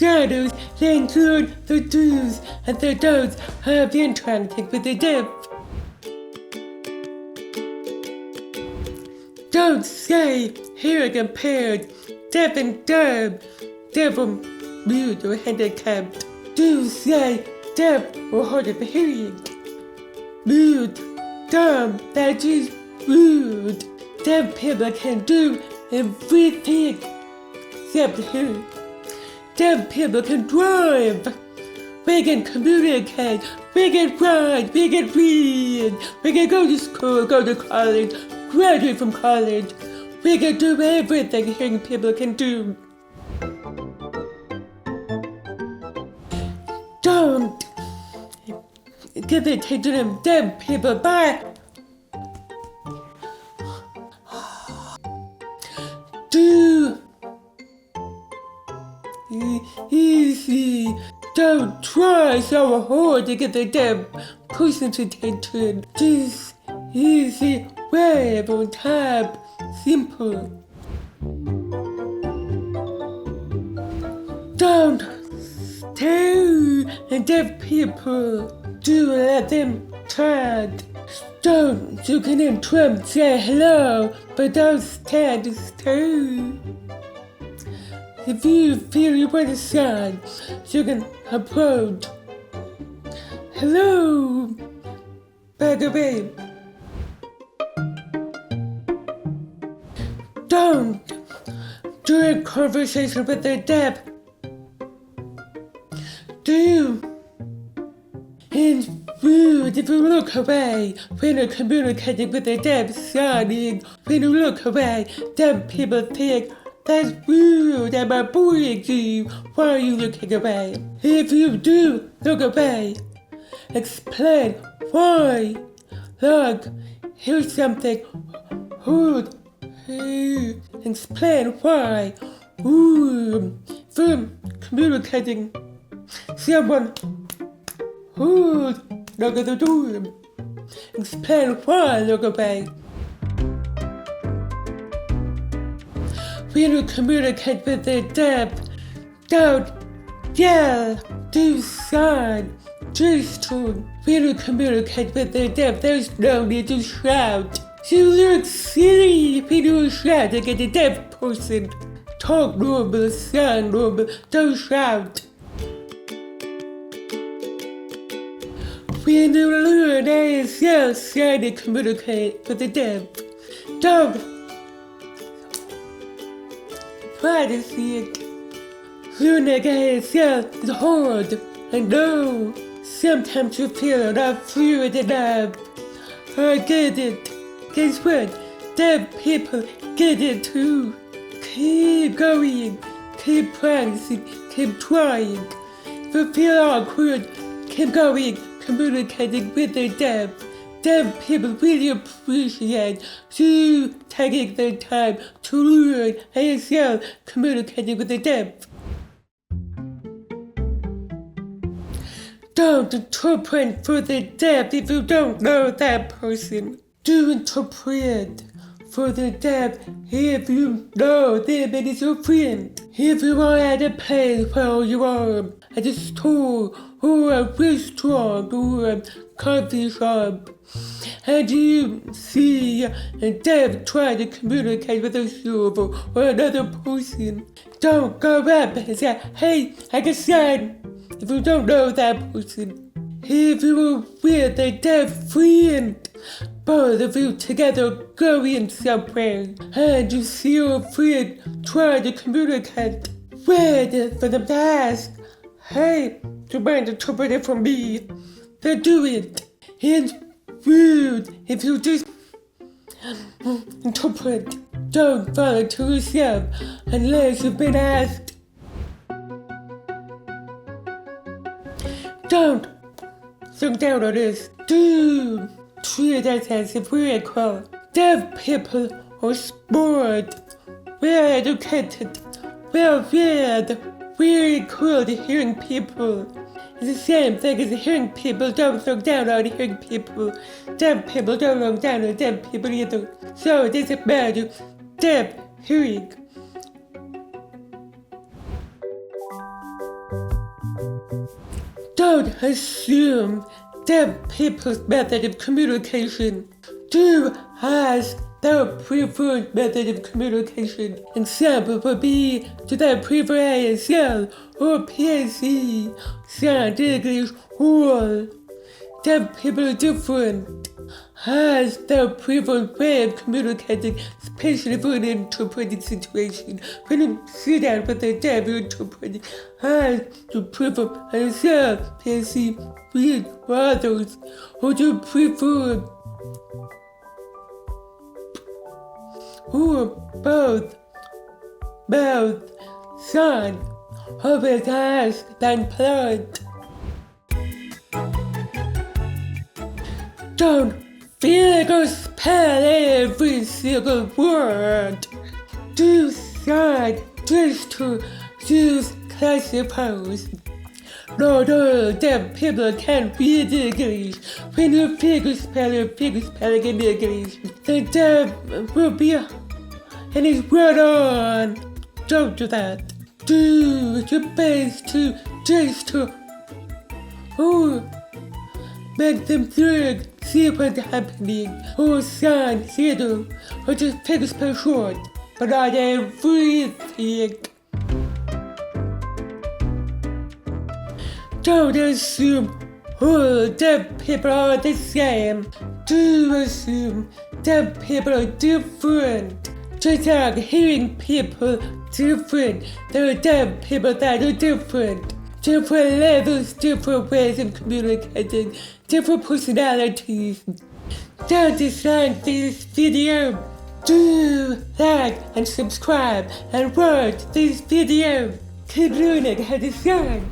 shadows, they include the do's and the don'ts of interacting with the deaf. Don't say hearing impaired, deaf and dumb, deaf or mute or handicapped. Do say deaf or hard of hearing. Mute, dumb, that is rude. Deaf people can do everything except hear. Deaf people can drive. We can communicate. We can write. We can read. We can go to school, go to college, graduate from college. We can do everything hearing people can do. Don't give attention to them deaf people. Bye. Do easy. Don't try so hard to get the deaf person's attention. Just easy, wave on top, simple. Don't stare at deaf people. Do let them talk. Don't, you can interrupt, say hello, but don't stand to stare. If you feel you want to sign, you can approach. Hello, back away. Don't during conversation with the deaf. Do it's rude if you look away when you're communicating with the deaf, signing. When you look away, deaf people think that's rude and I'm bullying you. Why are you looking away? If you do look away, explain why. Look, here's something rude. Explain why. From communicating someone rude, look at the door. Explain why look away. When you communicate with the deaf, don't yell, do sign, gesture. When you communicate with the deaf, there's no need to shout. You look silly when you shout at a deaf person. Talk normal, sound normal, don't shout. When you learn ASL, sign and communicate with the deaf, don't privacy. Learning ASL is hard. I know. Sometimes you feel not fluent enough. I get it. Guess what? Deaf people get it too. Keep going. Keep practicing. Keep trying. If you feel awkward, keep going. Communicating with the deaf. Deaf people really appreciate you taking the time to learn ASL communicating with the deaf. Don't interpret for the deaf if you don't know that person. Do interpret for the deaf if you know them and it's your friend. If you are at a place where you are at a store or a restaurant or a coffee shop, and you see a deaf trying to communicate with a server or another person, don't go up and say, hey, I can sign, if you don't know that person. If you are with a deaf friend, both of you together going somewhere, and you see your friend trying to communicate, wait for them to ask, hey, do you mind interpreting for me? Then do it. It's rude if you just interpret. Don't volunteer yourself unless you've been asked. Don't look down on us. Do treat us as if we're equal. Deaf people are smart, well educated, well read. We're equal to hearing people. It's the same thing as hearing people. Don't look down on hearing people. Deaf people don't look down on deaf people either. So it doesn't matter. Deaf, hearing. Don't assume deaf people's method of communication. Do ask their preferred method of communication. Example would be, do they prefer ASL or PSE, sound English, or deaf people are different. Ask their preferred way of communicating, especially for an interpreting situation. When you sit down with a deaf interpreting, ask to prefer ASL, PSE, read or others, or do you prefer or both, son, always ask than plant. Don't feel like or spell every single word. Do sign just to use classifiers. Not all deaf people can read English. When you fingerspelling in English, the deaf will be and it's right on. Don't do that. Do your best to just to make them think, see what's happening, or sign little, or just fingerspell short, but not everything. Don't assume all deaf people are the same. Do assume deaf people are different. Just like hearing people different, there are deaf people that are different. Different levels, different ways of communicating, different personalities. Don't dislike this video. Do like and subscribe and watch this video. Keep learning how to sign.